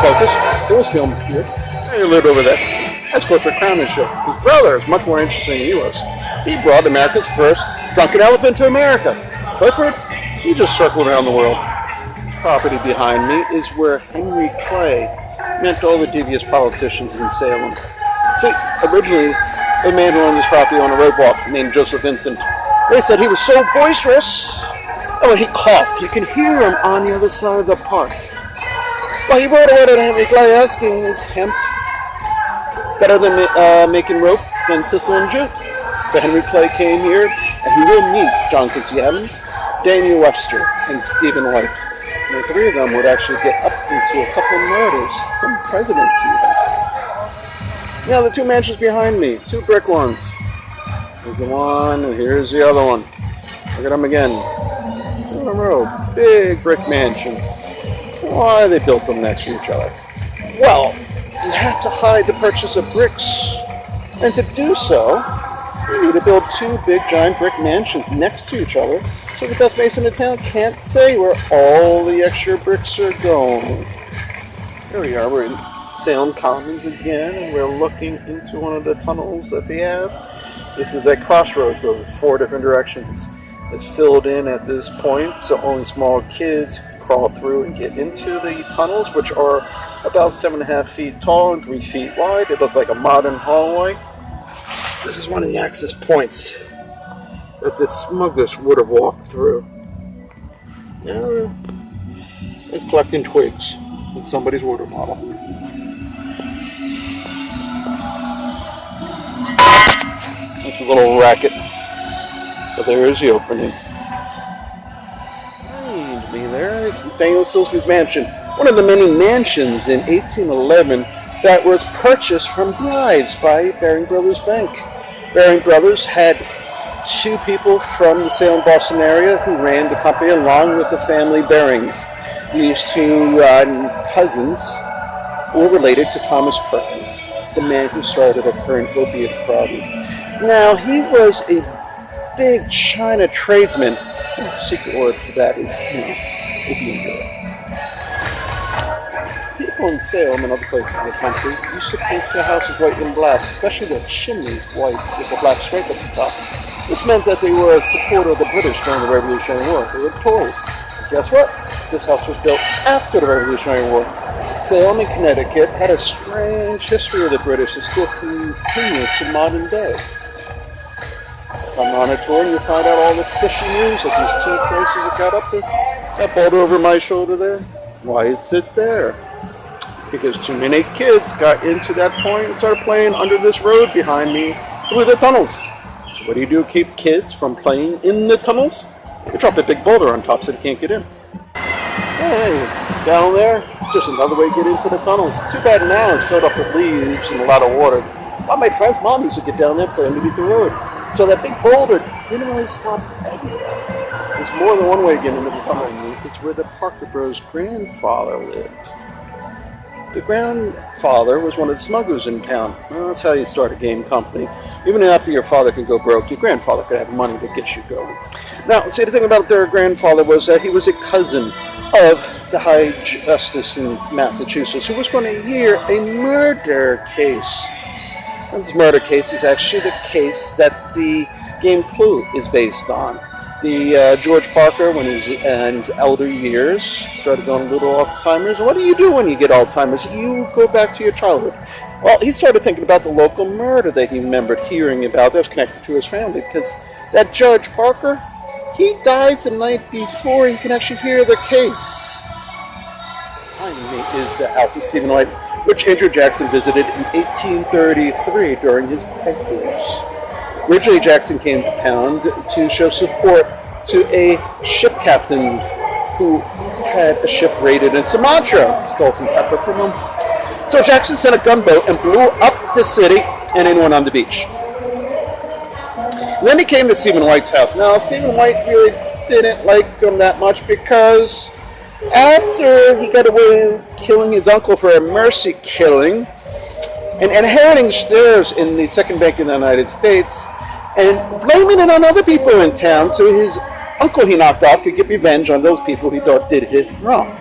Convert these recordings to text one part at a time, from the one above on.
Focus. It was filmed here. He lived over there. That's Clifford Crown's show. His brother is much more interesting than he was. He brought America's first drunken elephant to America. Clifford, he just circled around the world. This property behind me is where Henry Clay met all the devious politicians in Salem. See, originally, a man who owned this property on a roadwalk named Joseph Vincent. They said he was so boisterous that when he coughed, you could hear him on the other side of the park. Well, he wrote a letter to Henry Clay asking, is hemp better than making rope than Sicily and Jute? So Henry Clay came here, and he will meet John Quincy Adams, Daniel Webster, and Stephen White. And the three of them would actually get up into a couple of murders, some presidents even. Now the two mansions behind me, two brick ones. Here's the one, and here's the other one. Look at them again. Two in a row, big brick mansions. Why they built them next to each other? Well, you have to hide the purchase of bricks. And to do so, you need to build two big giant brick mansions next to each other so the best mason in town can't say where all the extra bricks are going. Here we are, we're in Salem Commons again, and we're looking into one of the tunnels that they have. This is a crossroads with 4 different directions. It's filled in at this point, so only small kids can crawl through and get into the tunnels, which are about 7.5 feet tall and 3 feet wide. They look like a modern hallway. This is one of the access points that the smugglers would have walked through. Now, it's collecting twigs in somebody's water bottle. It's a little racket, but there is the opening. Behind me there is Nathaniel Silsby's mansion, one of the many mansions in 1811 that was purchased from bribes by Baring Brothers Bank. Baring Brothers had 2 people from the Salem-Boston area who ran the company along with the family Barings. These 2 cousins were related to Thomas Perkins, the man who started a current opiate problem. Now, he was a big China tradesman. The secret word for that is, opium dealer. People in Salem and other places in the country used to paint their houses white and black, especially their chimneys white with a black stripe at the top. This meant that they were a supporter of the British during the Revolutionary War. They were Tories. Guess what? This house was built after the Revolutionary War. Salem in Connecticut had a strange history of the British that still continues to modern day. I'm on a tour and you find out all the fishy news that these 2 places that got up there. That boulder over my shoulder there, why is it there? Because too many kids got into that point and started playing under this road behind me through the tunnels. So what do you do to keep kids from playing in the tunnels? You drop a big boulder on top so they can't get in. Hey, down there, just another way to get into the tunnels. Too bad now it's filled up with leaves and a lot of water. Well, my friend's mom used to get down there and play underneath the road. So that big boulder didn't really stop everywhere. There's more than one way to get into the tunnels. It's where the Parker Bros' grandfather lived. The grandfather was one of the smugglers in town. Well, that's how you start a game company. Even after your father could go broke, your grandfather could have money to get you going. Now, see, the thing about their grandfather was that he was a cousin of the High Justice in Massachusetts who was going to hear a murder case. And this murder case is actually the case that the game Clue is based on. The George Parker, when he was in his elder years, started going a little Alzheimer's. What do you do when you get Alzheimer's? You go back to your childhood. Well, he started thinking about the local murder that he remembered hearing about that was connected to his family, because that Judge Parker, he dies the night before he can actually hear the case. Behind me is the house of Stephen White, which Andrew Jackson visited in 1833 during his pet years. Originally, Jackson came to town to show support to a ship captain who had a ship raided in Sumatra. Stole some pepper from him. So Jackson sent a gunboat and blew up the city and then went on the beach. And then he came to Stephen White's house. Now, Stephen White really didn't like him that much because after he got away with killing his uncle for a mercy killing and inheriting shares in the second bank in the United States and blaming it on other people in town so his uncle he knocked off could get revenge on those people he thought did him wrong.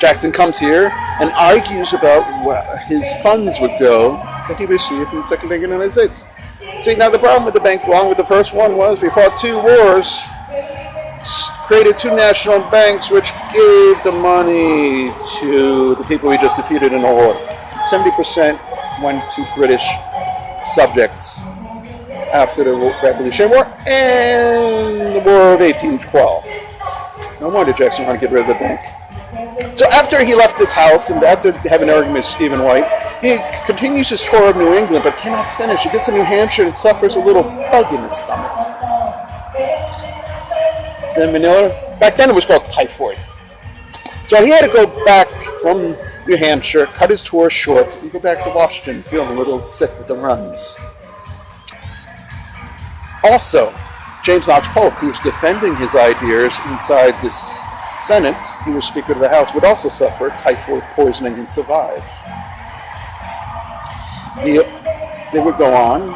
Jackson comes here and argues about where his funds would go that he received from the Second Bank of the United States. See, now the problem with the bank, along with the first one, was we fought 2 wars, created 2 national banks, which gave the money to the people we just defeated in the war. 70% went to British subjects after the Revolutionary War and the War of 1812. No wonder Jackson wanted to get rid of the bank. So after he left his house and after having an argument with Stephen White, he continues his tour of New England but cannot finish. He gets to New Hampshire and suffers a little bug in his stomach. Salmonella. Back then it was called typhoid. So he had to go back from New Hampshire, cut his tour short, and go back to Washington, feeling a little sick with the runs. Also, James Knox Polk, who was defending his ideas inside this Senate, he was Speaker of the House, would also suffer typhoid poisoning and survive. They would go on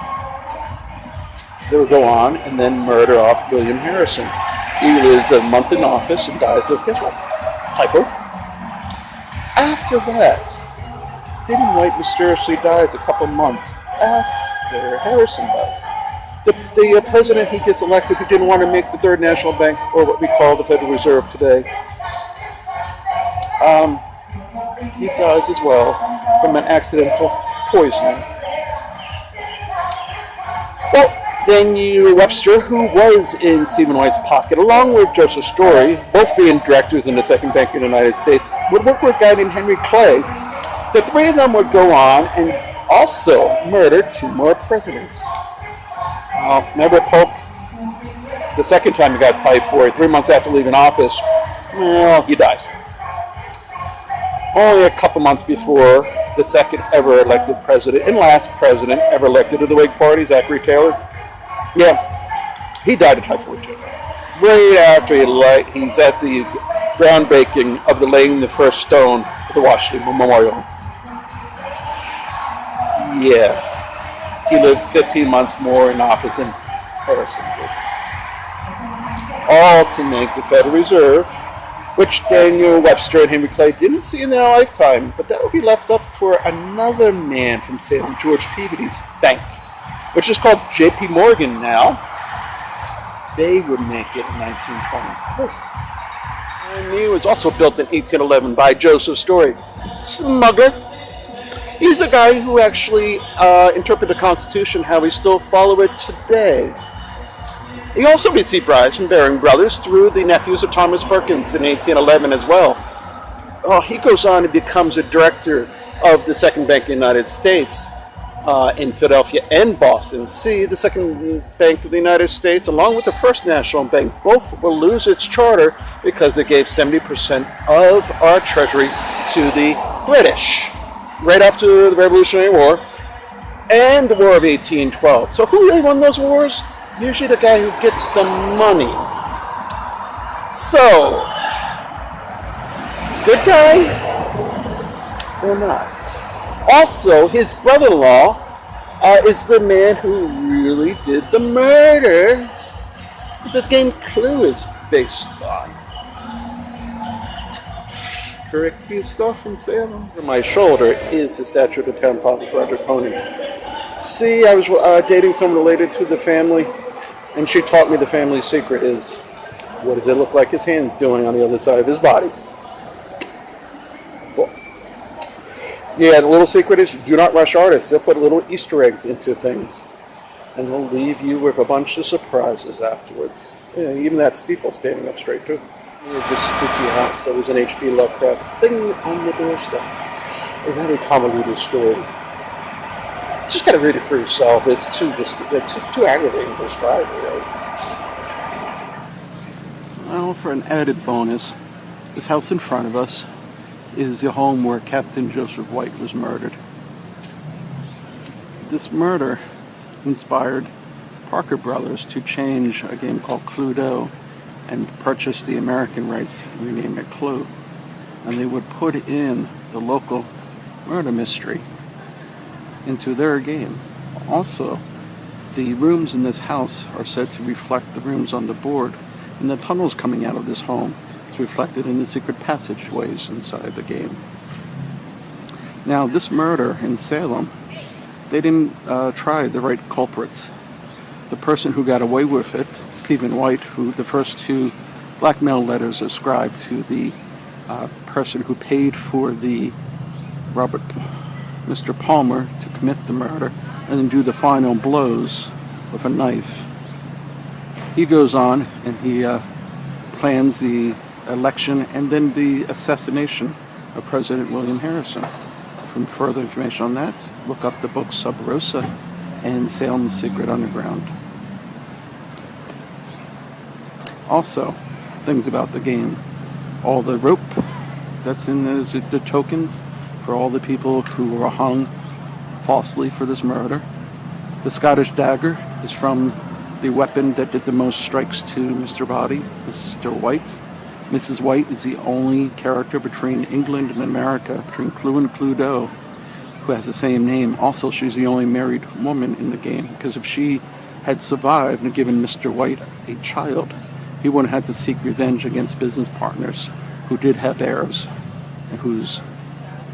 and then murder off William Harrison. He lives a month in office and dies of, guess what? Typhoid. After that, Stephen White mysteriously dies a couple months after Harrison does. The president he gets elected who didn't want to make the Third National Bank, or what we call the Federal Reserve today, he dies as well from an accidental poisoning. Well, Daniel Webster, who was in Stephen White's pocket, along with Joseph Story, both being directors in the Second Bank of the United States, would work with a guy named Henry Clay. The 3 of them would go on and also murder 2 more presidents. Remember Polk? The second time he got typhoid, 3 months after leaving office, well, he dies. Only a couple months before the second ever elected president and last president ever elected of the Whig Party, Zachary Taylor. Yeah, he died of typhoid too. Right after he's at the groundbreaking of the laying the first stone of the Washington Memorial. Yeah, he lived 15 months more in office than Harrison did. All to make the Federal Reserve, which Daniel Webster and Henry Clay didn't see in their lifetime, but that would be left up for another man from Salem, George Peabody's bank, which is called J.P. Morgan now. They would make it in 1923. And he was also built in 1811 by Joseph Story. Smuggler. He's a guy who actually interpreted the Constitution how we still follow it today. He also received bribes from Baring Brothers through the nephews of Thomas Perkins in 1811 as well. He goes on and becomes a director of the Second Bank of the United States in Philadelphia and Boston. See, the Second Bank of the United States, along with the First National Bank, both will lose its charter because it gave 70% of our treasury to the British right after the Revolutionary War and the War of 1812. So who really won those wars? Usually the guy who gets the money. So, good guy or not? Also, his brother-in-law is the man who really did the murder the game Clue is based on. Correct me stuff in Salem. Over my shoulder is the statue of the town father, Roger Coney. See, I was dating someone related to the family, and she taught me the family secret is, what does it look like his hand's doing on the other side of his body? Well, yeah, the little secret is, do not rush artists. They'll put little Easter eggs into things, and they'll leave you with a bunch of surprises afterwards. Yeah, even that steeple standing up straight, too. Here's a spooky house. So there's an H.P. Lovecraft thing on the doorstep. A very convoluted story. Just gotta read it for yourself. It's too aggravating to describe, really. Well, for an added bonus, this house in front of us is the home where Captain Joseph White was murdered. This murder inspired Parker Brothers to change a game called Cluedo and purchase the American rights and rename it Clue. And they would put in the local murder mystery into their game. Also, the rooms in this house are said to reflect the rooms on the board and the tunnels coming out of this home It's reflected in the secret passageways inside the game. Now, this murder in Salem, they didn't try the right culprits. The person who got away with it, Stephen White, who the first two blackmail letters ascribed to the person who paid for the Mr. Palmer to commit the murder and then do the final blows with a knife. He goes on and he plans the election and then the assassination of President William Harrison. For further information on that, look up the books Sub Rosa and Salem's Secret Underground. Also, things about the game. All the rope that's in the tokens for all the people who were hung falsely for this murder. The Scottish dagger is from the weapon that did the most strikes to Mr. Body, Mr. White. Mrs. White is the only character between England and America, between Clue and Cluedo, who has the same name. Also, she's the only married woman in the game, because if she had survived and given Mr. White a child, he wouldn't have had to seek revenge against business partners who did have heirs and whose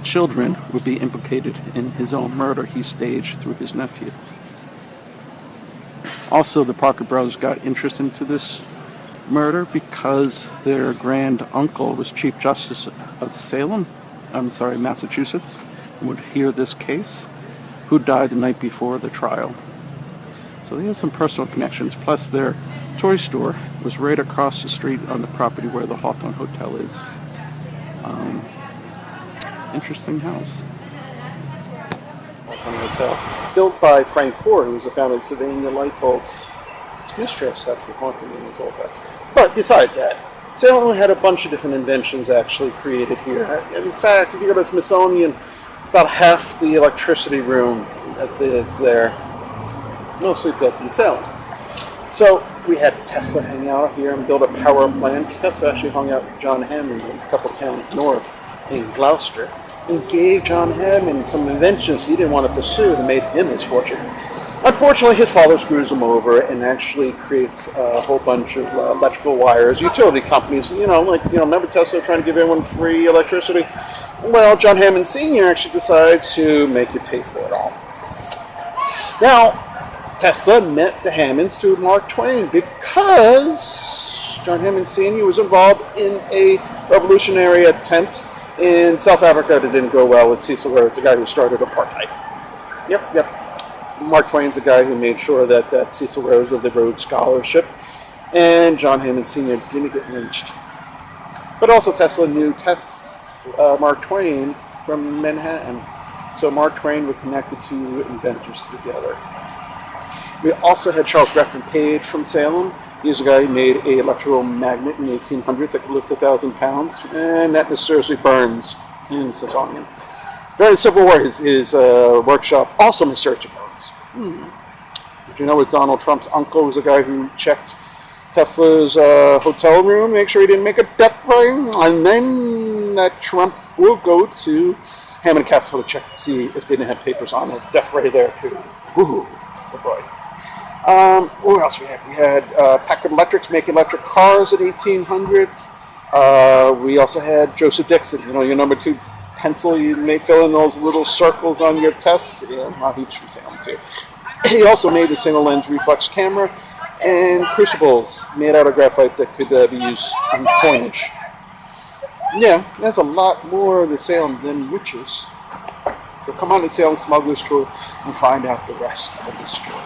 children would be implicated in his own murder he staged through his nephew. Also, the Parker brothers got interested into this murder because their grand uncle was Chief Justice of Massachusetts, and would hear this case, who died the night before the trial. So they had some personal connections, plus their toy store was right across the street on the property where the Hawthorne Hotel is. Interesting house. Hawthorne Hotel. Built by Frank Poor, who was the founder of Sylvania Light Bulbs. It's mistress actually haunting me in this old house. But besides that, Salem had a bunch of different inventions actually created here. In fact, if you go to Smithsonian, about half the electricity room that is there, mostly built in Salem. So we had Tesla hang out here and build a power plant. Tesla actually hung out with John Hammond a couple towns north in Gloucester and gave John Hammond some inventions he didn't want to pursue that made him his fortune. Unfortunately, his father screws him over and actually creates a whole bunch of electrical wires. Utility companies, remember Tesla trying to give everyone free electricity? Well, John Hammond Sr. actually decides to make you pay for it all. Now, Tesla met the Hammonds through Mark Twain because John Hammond Sr. was involved in a revolutionary attempt in South Africa that didn't go well with Cecil Rhodes, the guy who started apartheid. Yep. Mark Twain's the guy who made sure that Cecil Rhodes of the Rhodes Scholarship and John Hammond Sr. didn't get lynched. But also Tesla knew Mark Twain from Manhattan. So Mark Twain were connected to inventors together. We also had Charles Grafton Page from Salem. He was a guy who made an electromagnet in the 1800s that could lift 1,000 pounds, and that mysteriously burns in Smithsonian. During the Civil War, his workshop also mysteriously burns. Did you know it was Donald Trump's uncle was the guy who checked Tesla's hotel room, make sure he didn't make a death ray, and then that Trump will go to Hammond Castle to check to see if they didn't have papers on a death ray there too. Woohoo! Oh boy. What else we had? We had Packard Electrics making electric cars in the 1800s. We also had Joseph Dixon, your number 2 pencil. You may fill in those little circles on your test. He was from Salem too. He also made the single lens reflex camera and crucibles made out of graphite that could be used in coinage. Yeah, that's a lot more of the Salem than witches. So come on to Salem Smugglers Tour and find out the rest of the story.